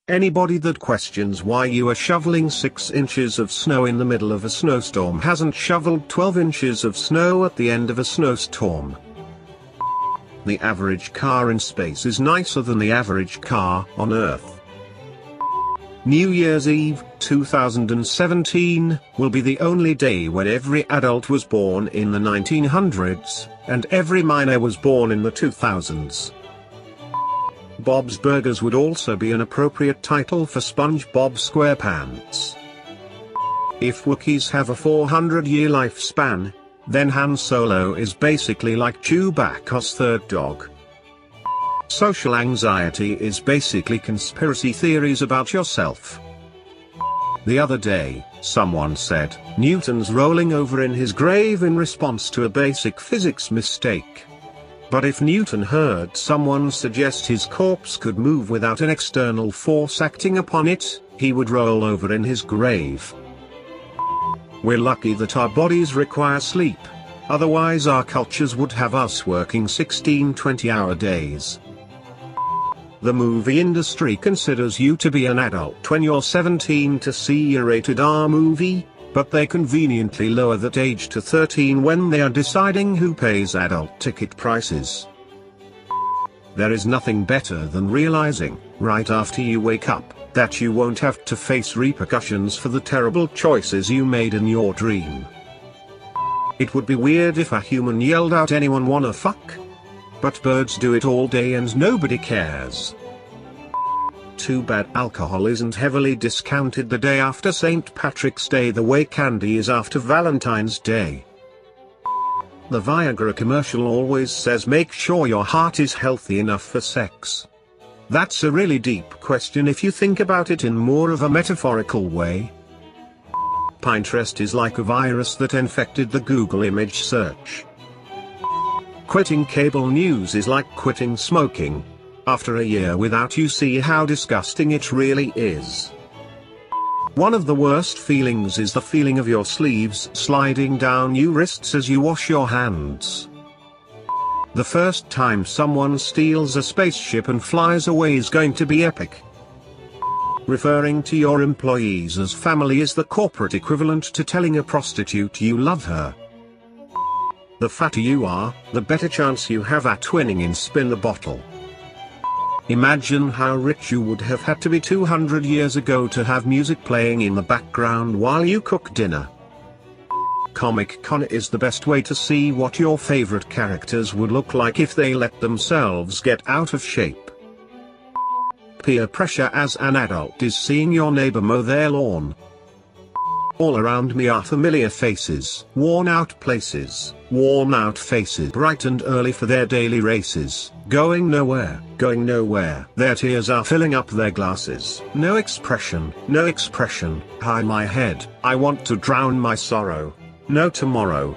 Anybody that questions why you are shoveling 6 inches of snow in the middle of a snowstorm hasn't shoveled 12 inches of snow at the end of a snowstorm. The average car in space is nicer than the average car on Earth. New Year's Eve, 2017, will be the only day when every adult was born in the 1900s, and every minor was born in the 2000s. Bob's Burgers would also be an appropriate title for SpongeBob SquarePants. If Wookiees have a 400-year lifespan, then Han Solo is basically like Chewbacca's third dog. Social anxiety is basically conspiracy theories about yourself. The other day, someone said, Newton's rolling over in his grave in response to a basic physics mistake. But if Newton heard someone suggest his corpse could move without an external force acting upon it, he would roll over in his grave. We're lucky that our bodies require sleep, otherwise our cultures would have us working 16 20-hour days. The movie industry considers you to be an adult when you're 17 to see a rated R movie, but they conveniently lower that age to 13 when they are deciding who pays adult ticket prices. There is nothing better than realizing, right after you wake up, that you won't have to face repercussions for the terrible choices you made in your dream. It would be weird if a human yelled out "anyone wanna fuck?" But birds do it all day and nobody cares. Too bad alcohol isn't heavily discounted the day after St. Patrick's Day the way candy is after Valentine's Day. The Viagra commercial always says make sure your heart is healthy enough for sex. That's a really deep question if you think about it in more of a metaphorical way. Pinterest is like a virus that infected the Google image search. Quitting cable news is like quitting smoking. After a year without you see how disgusting it really is. One of the worst feelings is the feeling of your sleeves sliding down your wrists as you wash your hands. The first time someone steals a spaceship and flies away is going to be epic. Referring to your employees as family is the corporate equivalent to telling a prostitute you love her. The fatter you are, the better chance you have at winning in Spin the Bottle. Imagine how rich you would have had to be 200 years ago to have music playing in the background while you cook dinner. Comic-Con is the best way to see what your favorite characters would look like if they let themselves get out of shape. Peer pressure as an adult is seeing your neighbor mow their lawn. All around me are familiar faces, worn out places, worn out faces bright and early for their daily races, going nowhere, their tears are filling up their glasses, no expression, hide my head, I want to drown my sorrow, no tomorrow,